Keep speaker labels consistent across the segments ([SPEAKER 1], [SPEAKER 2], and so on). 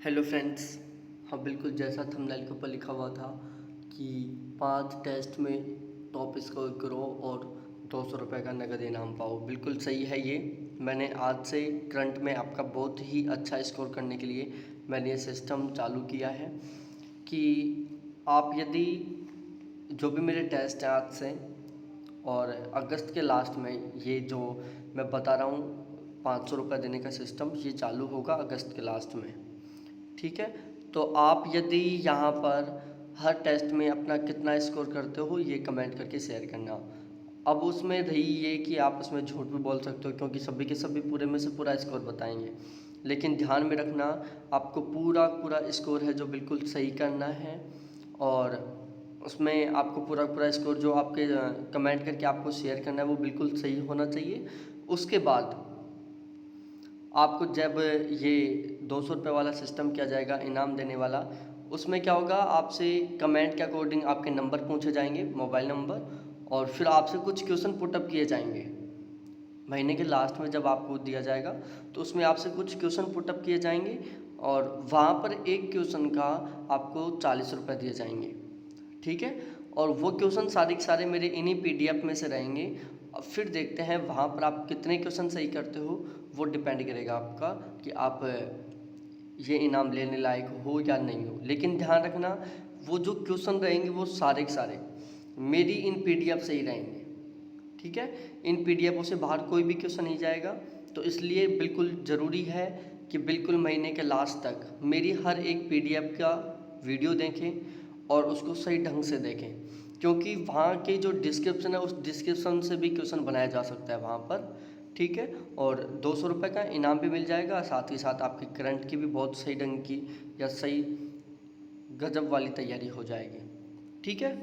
[SPEAKER 1] Hello friends. हाँ बिल्कुल, जैसा थंबनेल के ऊपर लिखा हुआ था कि 5 टेस्ट में टॉप स्कोर करो और 200 रुपये का नगद इनाम पाओ। बिल्कुल सही है ये। मैंने आज से करंट में आपका बहुत ही अच्छा स्कोर करने के लिए मैंने ये सिस्टम चालू किया है कि आप यदि जो भी मेरे टेस्ट हैं आज से और अगस्त के लास्ट में, ये जो मैं बता रहा हूँ 500 रुपये देने का सिस्टम, ये चालू होगा अगस्त के लास्ट में। ठीक है, तो आप यदि यहाँ पर हर टेस्ट में अपना कितना स्कोर करते हो ये कमेंट करके शेयर करना। अब उसमें रही ये कि आप उसमें झूठ भी बोल सकते हो, क्योंकि सभी के सभी पूरे में से पूरा स्कोर बताएंगे, लेकिन ध्यान में रखना आपको पूरा पूरा स्कोर है जो बिल्कुल सही करना है। और उसमें आपको पूरा पूरा स्कोर जो आपके कमेंट करके आपको शेयर करना है वो बिल्कुल सही होना चाहिए। उसके बाद आपको जब ये 200 रुपये वाला सिस्टम किया जाएगा इनाम देने वाला, उसमें क्या होगा, आपसे कमेंट के अकॉर्डिंग आपके नंबर पूछे जाएंगे, मोबाइल नंबर, और फिर आपसे कुछ क्वेश्चन पुटअप किए जाएंगे। महीने के लास्ट में जब आपको दिया जाएगा तो उसमें आपसे कुछ क्वेश्चन पुटअप किए जाएंगे और वहाँ पर एक क्वेश्चन का आपको 40 रुपये दिए जाएंगे। ठीक है, और वो क्वेश्चन सारे के सारे मेरे इन्हीं PDF में से रहेंगे। अब फिर देखते हैं वहाँ पर आप कितने क्वेश्चन सही करते हो, वो डिपेंड करेगा आपका कि आप ये इनाम लेने लायक हो या नहीं हो। लेकिन ध्यान रखना वो जो क्वेश्चन रहेंगे वो सारे के सारे मेरी इन PDF से ही रहेंगे। ठीक है, इन PDFों से बाहर कोई भी क्वेश्चन नहीं जाएगा। तो इसलिए बिल्कुल ज़रूरी है कि बिल्कुल महीने के लास्ट तक मेरी हर एक PDF का वीडियो देखें और उसको सही ढंग से देखें, क्योंकि वहाँ के जो डिस्क्रिप्शन है उस डिस्क्रिप्शन से भी क्वेश्चन बनाया जा सकता है वहाँ पर। ठीक है, और 200 रुपये का इनाम भी मिल जाएगा, साथ ही साथ आपकी करंट की भी बहुत सही ढंग की या सही गजब वाली तैयारी हो जाएगी। ठीक है,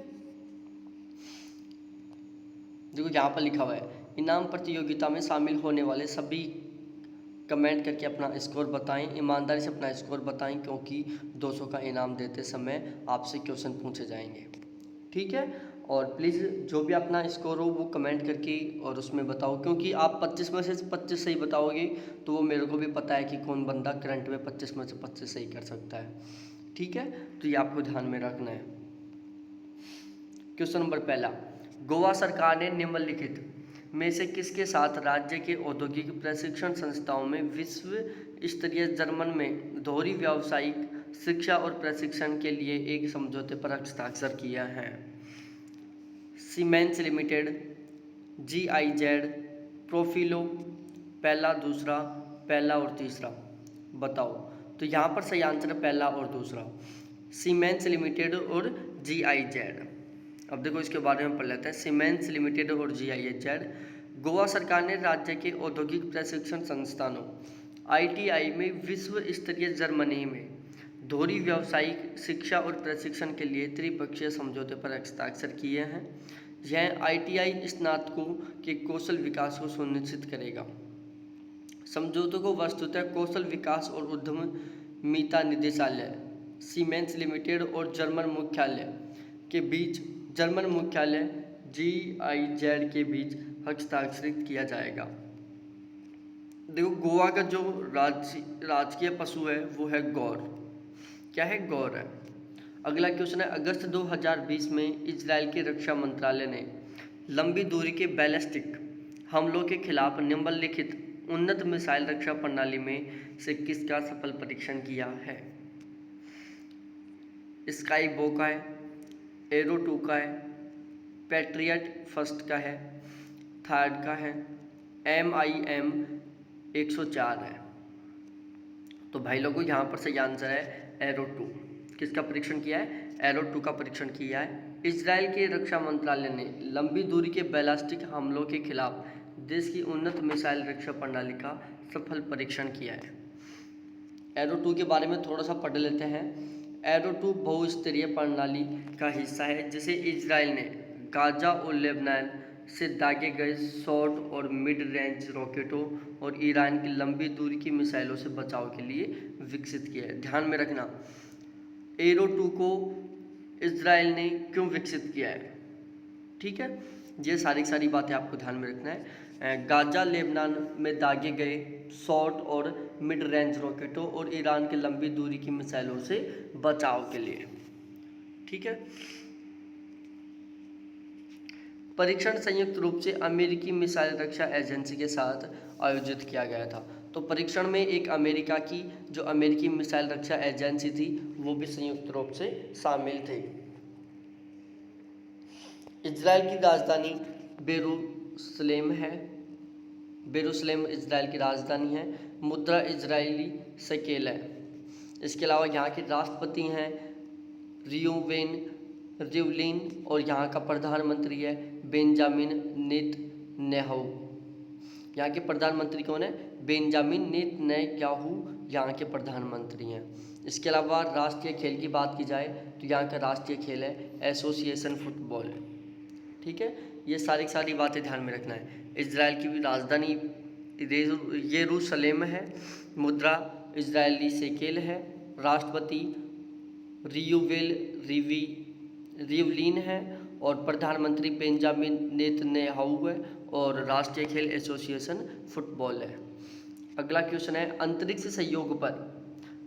[SPEAKER 1] देखो यहाँ पर लिखा हुआ है, इनाम प्रतियोगिता में शामिल होने वाले सभी कमेंट करके अपना स्कोर बताएं, ईमानदारी से अपना स्कोर बताएं, क्योंकि 200 का इनाम देते समय आपसे क्वेश्चन पूछे जाएंगे। ठीक है, और प्लीज़ जो भी अपना स्कोर हो वो कमेंट करके और उसमें बताओ, क्योंकि आप 25 में से 25 सही बताओगे तो वो मेरे को भी पता है कि कौन बंदा करंट में 25 में से 25 सही कर सकता है। ठीक है, तो ये आपको ध्यान में रखना है। क्वेश्चन नंबर पहला, गोवा सरकार ने निम्नलिखित में से किसके साथ राज्य के औद्योगिक प्रशिक्षण संस्थाओं में विश्व स्तरीय जर्मन में दोहरी व्यावसायिक शिक्षा और प्रशिक्षण के लिए एक समझौते पर हस्ताक्षर किया है? सीमेंस लिमिटेड, GIZ, प्रोफिलो, पहला दूसरा, पहला और तीसरा, बताओ। तो यहाँ पर सही आंसर है पहला और दूसरा, सीमेंस लिमिटेड और GIZ। अब देखो इसके बारे में पढ़ लेते हैं। सीमेंस लिमिटेड और GIZ, गोवा सरकार ने राज्य के औद्योगिक प्रशिक्षण संस्थानों ITI में विश्व स्तरीय जर्मनी में दोहरी व्यावसायिक शिक्षा और प्रशिक्षण के लिए त्रिपक्षीय समझौते पर हस्ताक्षर किए हैं। यह ITI स्नातकों के कौशल विकास को सुनिश्चित करेगा। समझौतों को वस्तुतः कौशल विकास और उद्यमिता निदेशालय सीमेंस लिमिटेड और जर्मन मुख्यालय के बीच, जर्मन मुख्यालय GIZ के बीच हस्ताक्षरित किया जाएगा। देखो गोवा का जो राजकीय पशु है वो है गौर। क्या है? गौर है। अगला क्वेश्चन है, अगस्त 2020 में इजराइल के रक्षा मंत्रालय ने लंबी दूरी के बैलिस्टिक हमलों के खिलाफ निम्नलिखित उन्नत मिसाइल रक्षा प्रणाली में से किसका सफल परीक्षण किया है? स्काई बो का है, एरो 2 का है, पैट्रियट फर्स्ट का है, थर्ड का है, MIM 104 है। तो भाई लोगों यहाँ पर सही आंसर है एरो 2। किसका परीक्षण किया है? एरो 2 का परीक्षण किया है। इजराइल के रक्षा मंत्रालय ने लंबी दूरी के बैलिस्टिक हमलों के खिलाफ देश की उन्नत मिसाइल रक्षा प्रणाली का सफल परीक्षण किया है। एरो 2 के बारे में थोड़ा सा पढ़ लेते हैं। एरो 2 बहुस्तरीय प्रणाली का हिस्सा है जिसे इजराइल ने गाजा और लेबनान से दागे गए शॉर्ट और मिड रेंज रॉकेटों और ईरान की लंबी दूरी की मिसाइलों से बचाव के लिए विकसित किया है। ध्यान में रखना, एरो 2 को इजराइल ने क्यों विकसित किया है। ठीक है, ये सारी बातें आपको ध्यान में रखना है। गाजा लेबनान में दागे गए शॉर्ट और मिड रेंज रॉकेटों और ईरान के लंबी दूरी की मिसाइलों से बचाव के लिए। ठीक है। परीक्षण संयुक्त रूप से अमेरिकी मिसाइल रक्षा एजेंसी के साथ आयोजित किया गया था। तो परीक्षण में एक अमेरिका की जो अमेरिकी मिसाइल रक्षा एजेंसी थी वो भी संयुक्त रूप से शामिल थे। इजराइल की राजधानी बेरूसलेम है। बेरूसलेम इजराइल की राजधानी है। मुद्रा इजरायली शेकेल है। इसके अलावा यहाँ के राष्ट्रपति हैं रियूवेन रिवलिन और यहाँ का प्रधानमंत्री है बेंजामिन नेतन्याहू। यहाँ के प्रधानमंत्री कौन है? बेंजामिन नेतन्याहू यहाँ के प्रधानमंत्री हैं। इसके अलावा राष्ट्रीय खेल की बात की जाए तो यहाँ का राष्ट्रीय खेल है एसोसिएशन फुटबॉल। ठीक है, ये सारी बातें ध्यान में रखना है। इजराइल की भी राजधानी यरूशलेम है। मुद्रा इजरायली शेकेल है। राष्ट्रपति रिवलिन है और प्रधानमंत्री बेंजामिन नेतन्याहू है और राष्ट्रीय खेल एसोसिएशन फुटबॉल है। अगला क्वेश्चन है, अंतरिक्ष सहयोग पर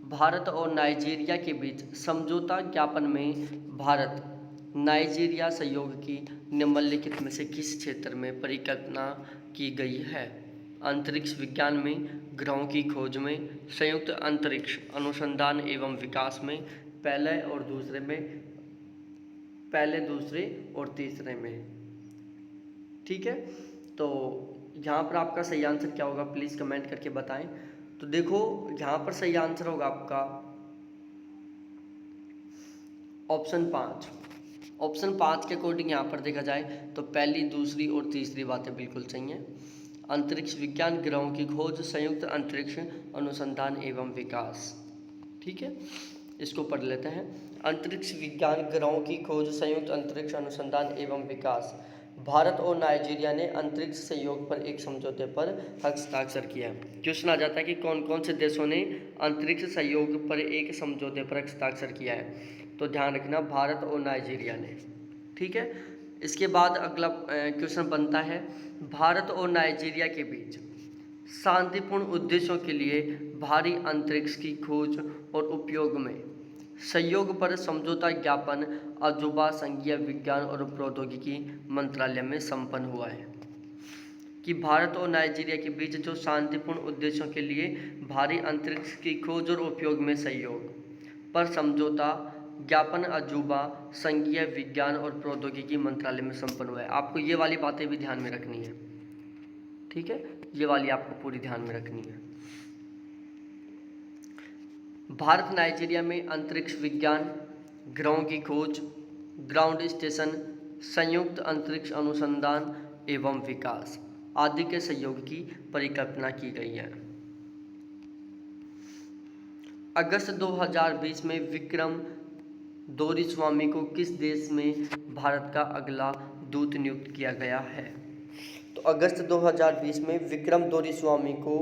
[SPEAKER 1] भारत और नाइजीरिया के बीच समझौता ज्ञापन में भारत नाइजीरिया सहयोग की निम्नलिखित में से किस क्षेत्र में परिकल्पना की गई है? अंतरिक्ष विज्ञान में, ग्रहों की खोज में, संयुक्त अंतरिक्ष अनुसंधान एवं विकास में, पहले, दूसरे और तीसरे में। ठीक है, तो यहाँ पर आपका सही आंसर क्या होगा प्लीज़ कमेंट करके बताएं। तो देखो यहाँ पर सही आंसर होगा आपका ऑप्शन 5। ऑप्शन 5 के अकॉर्डिंग यहाँ पर देखा जाए तो पहली, दूसरी और तीसरी बातें बिल्कुल सही हैं। अंतरिक्ष विज्ञान, ग्रहों की खोज, संयुक्त अंतरिक्ष अनुसंधान एवं विकास। ठीक है, इसको पढ़ लेते हैं। अंतरिक्ष विज्ञान, ग्रहों की खोज, संयुक्त अंतरिक्ष अनुसंधान एवं विकास। भारत और नाइजीरिया ने अंतरिक्ष सहयोग पर एक समझौते पर हस्ताक्षर किया। क्वेश्चन आ जाता है कि कौन कौन से देशों ने अंतरिक्ष सहयोग पर एक समझौते पर हस्ताक्षर किया है? तो ध्यान रखना, भारत और नाइजीरिया ने। ठीक है, इसके बाद अगला क्वेश्चन बनता है, भारत और नाइजीरिया के बीच शांतिपूर्ण उद्देश्यों के लिए भारी अंतरिक्ष की खोज और उपयोग में सहयोग पर समझौता ज्ञापन अजूबा संघीय विज्ञान और प्रौद्योगिकी मंत्रालय में संपन्न हुआ है। कि भारत और नाइजीरिया के बीच जो शांतिपूर्ण उद्देश्यों के लिए भारी अंतरिक्ष की खोज और उपयोग में सहयोग पर समझौता ज्ञापन अजूबा संघीय विज्ञान और प्रौद्योगिकी मंत्रालय में संपन्न हुआ है। आपको ये वाली बातें भी ध्यान में रखनी है। ठीक है, ये वाली आपको पूरी ध्यान में रखनी है। भारत नाइजीरिया में अंतरिक्ष विज्ञान, ग्रहों की खोज, ग्राउंड स्टेशन, संयुक्त अंतरिक्ष अनुसंधान एवं विकास आदि के सहयोग की परिकल्पना की गई है। अगस्त 2020 में विक्रम दोरीस्वामी को किस देश में भारत का अगला दूत नियुक्त किया गया है? तो अगस्त 2020 में विक्रम दोरीस्वामी को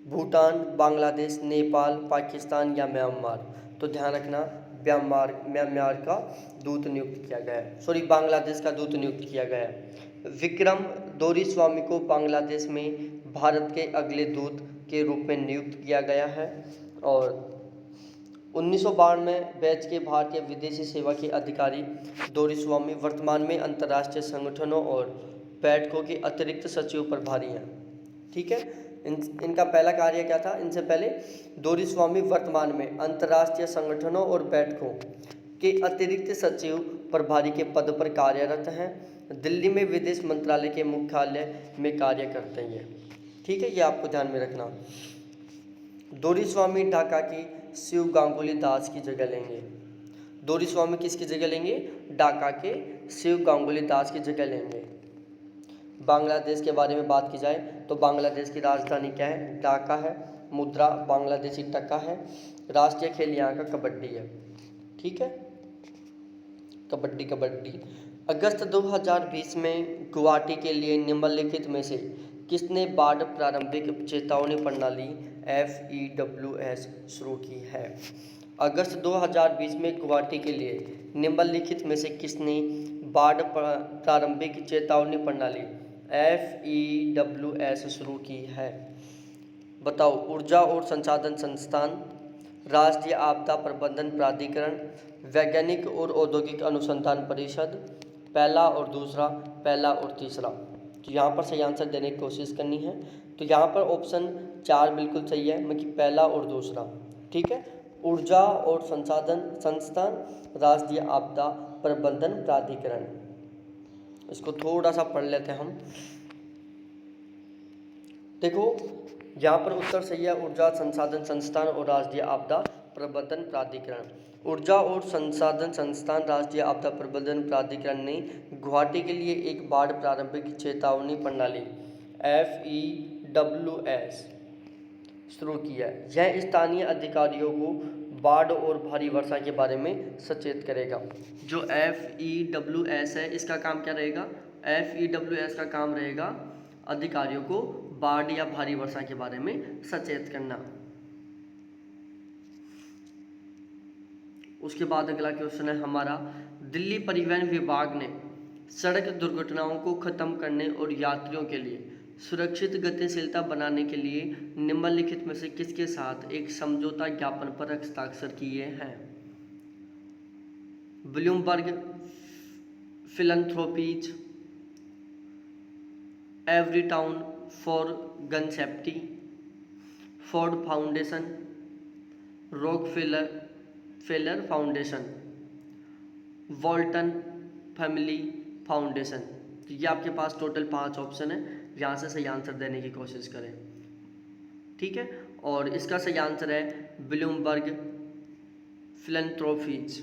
[SPEAKER 1] भूटान, बांग्लादेश, नेपाल, पाकिस्तान या म्यांमार, तो ध्यान रखना म्यांमार का दूत नियुक्त किया गया है। सॉरी, बांग्लादेश का दूत नियुक्त किया गया है। विक्रम दोरीस्वामी को बांग्लादेश में भारत के अगले दूत के रूप में नियुक्त किया गया है और 1992 बैच के भारतीय विदेशी सेवा के अधिकारी दोरीस्वामी वर्तमान में अंतर्राष्ट्रीय संगठनों और बैठकों के अतिरिक्त सचिव प्रभारी हैं। ठीक है, इनका पहला कार्य क्या था? इनसे पहले दोरीस्वामी वर्तमान में अंतर्राष्ट्रीय संगठनों और बैठकों के अतिरिक्त सचिव प्रभारी के पद पर कार्यरत हैं। दिल्ली में विदेश मंत्रालय के मुख्यालय में कार्य करते हैं। ठीक है, ये आपको ध्यान में रखना। दोरीस्वामी ढाका की शिव गांगुली दास की जगह लेंगे। दोरीस्वामी किसकी जगह लेंगे? ढाका के शिव गांगुली दास की जगह लेंगे। बांग्लादेश के बारे में बात की जाए तो बांग्लादेश की राजधानी क्या है? ढाका है। मुद्रा बांग्लादेशी टका है। राष्ट्रीय खेल यहाँ का कबड्डी है। ठीक है, कबड्डी। अगस्त 2020 में गुवाहाटी के लिए निम्नलिखित में से किसने बाढ़ प्रारंभिक चेतावनी प्रणाली FEWS शुरू की है? अगस्त 2020 में गुवाहाटी के लिए निम्नलिखित में से किसने बाढ़ प्रारंभिक चेतावनी प्रणाली FEWS शुरू की है? बताओ। ऊर्जा और संसाधन संस्थान, राष्ट्रीय आपदा प्रबंधन प्राधिकरण, वैज्ञानिक और औद्योगिक अनुसंधान परिषद, पहला और दूसरा, पहला और तीसरा। तो यहाँ पर सही आंसर देने की कोशिश करनी है। तो यहाँ पर ऑप्शन 4 बिल्कुल सही है, मतलब पहला और दूसरा। ठीक है, ऊर्जा और संसाधन संस्थान, राष्ट्रीय आपदा प्रबंधन प्राधिकरण। इसको थोड़ा सा पढ़ लेते हैं हम। देखो यहाँ पर उत्तर सही है, ऊर्जा संसाधन संस्थान और राष्ट्रीय आपदा प्रबंधन प्राधिकरण। ऊर्जा और संसाधन संस्थान राष्ट्रीय आपदा प्रबंधन प्राधिकरण ने गुवाहाटी के लिए एक बाढ़ प्रारंभिक चेतावनी प्रणाली FEWS शुरू किया है। यह स्थानीय अधिकारियों को बाढ़ और भारी वर्षा के बारे में सचेत करेगा। जो FEWS है, इसका काम क्या रहेगा? FEWS का काम रहेगा अधिकारियों को बाढ़ या भारी वर्षा के बारे में सचेत करना। उसके बाद अगला क्वेश्चन है हमारा, दिल्ली परिवहन विभाग ने सड़क दुर्घटनाओं को खत्म करने और यात्रियों के लिए सुरक्षित गतिशीलता बनाने के लिए निम्नलिखित में से किसके साथ एक समझौता ज्ञापन पर हस्ताक्षर किए हैं? Bloomberg Philanthropies, Everytown for Gun Safety, Ford Foundation, Rockefeller Foundation, Walton Family Foundation. तो ये आपके पास टोटल 5 ऑप्शन है, यहाँ से सही आंसर देने की कोशिश करें। ठीक है, और इसका सही आंसर है ब्लूमबर्ग फिलैंथ्रोपीज।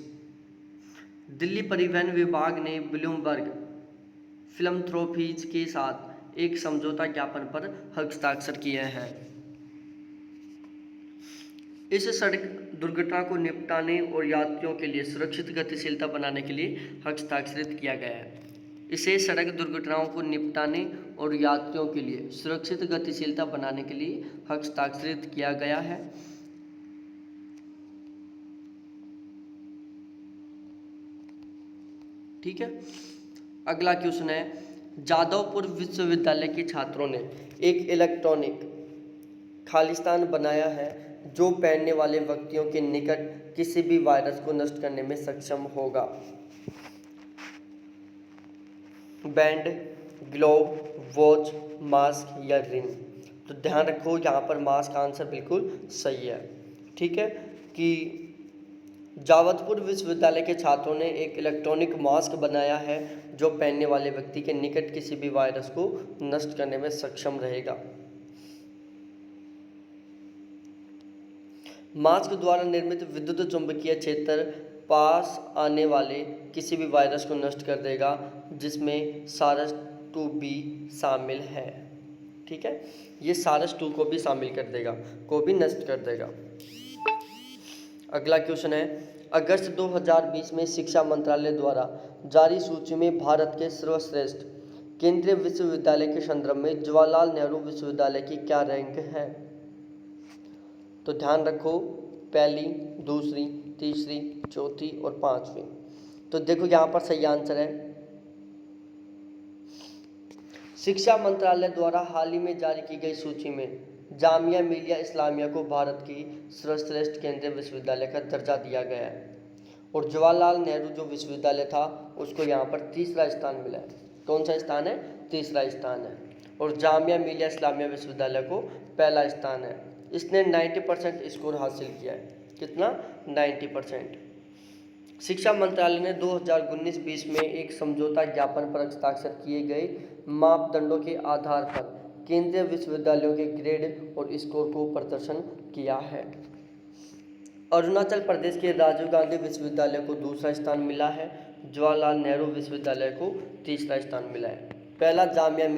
[SPEAKER 1] दिल्ली परिवहन विभाग ने ब्लूमबर्ग फिलैंथ्रोपीज के साथ एक समझौता ज्ञापन पर हस्ताक्षर किए हैं। इस सड़क दुर्घटना को निपटाने और यात्रियों के लिए सुरक्षित गतिशीलता बनाने के लिए हस्ताक्षरित किया गया है। इसे सड़क दुर्घटनाओं को निपटाने और यात्रियों के लिए सुरक्षित गतिशीलता बनाने के लिए हस्ताक्षरित किया गया है। ठीक है, अगला क्वेश्चन है, जादवपुर विश्वविद्यालय के छात्रों ने एक इलेक्ट्रॉनिक खालिस्तान बनाया है जो पहनने वाले व्यक्तियों के निकट किसी भी वायरस को नष्ट करने में सक्षम होगा। बैंड, ग्लोव, वॉच, मास्क या रिंग। तो ध्यान रखो यहाँ पर मास्क का आंसर बिल्कुल सही है। ठीक है, कि जादवपुर विश्वविद्यालय के छात्रों ने एक इलेक्ट्रॉनिक मास्क बनाया है जो पहनने वाले व्यक्ति के निकट किसी भी वायरस को नष्ट करने में सक्षम रहेगा। मास्क द्वारा निर्मित विद्युत चुंबकीय क्षेत्र पास आने वाले किसी भी वायरस को नष्ट कर देगा, जिसमें SARS-2 भी शामिल है। ठीक है, ये SARS-2 को भी शामिल कर देगा, को भी नष्ट कर देगा। अगला क्वेश्चन है, अगस्त 2020 में शिक्षा मंत्रालय द्वारा जारी सूची में भारत के सर्वश्रेष्ठ केंद्रीय विश्वविद्यालय के संदर्भ में जवाहरलाल नेहरू विश्वविद्यालय की क्या रैंक है? तो ध्यान रखो, पहली, दूसरी, तीसरी, चौथी और 5वीं। तो देखो यहाँ पर सही आंसर है, शिक्षा मंत्रालय द्वारा हाल ही में जारी की गई सूची में जामिया मिलिया इस्लामिया को भारत की सर्वश्रेष्ठ केंद्रीय विश्वविद्यालय का दर्जा दिया गया है, और जवाहरलाल नेहरू जो विश्वविद्यालय था उसको यहाँ पर तीसरा स्थान मिला है। कौन सा स्थान है? तीसरा स्थान है। और जामिया मिलिया इस्लामिया विश्वविद्यालय को पहला स्थान है। इसने 90% स्कोर हासिल किया है। कितना? 90%। शिक्षा मंत्रालय ने 2019-20 में एक समझौता ज्ञापन पर हस्ताक्षर किए गए मापदंडों के आधार पर केंद्रीय विश्वविद्यालयों के ग्रेड और स्कोर को प्रदर्शन किया है। अरुणाचल प्रदेश के राजीव गांधी विश्वविद्यालय को दूसरा स्थान मिला है, जवाहरलाल नेहरू विश्वविद्यालय को तीसरा स्थान मिला है। पहला जामिया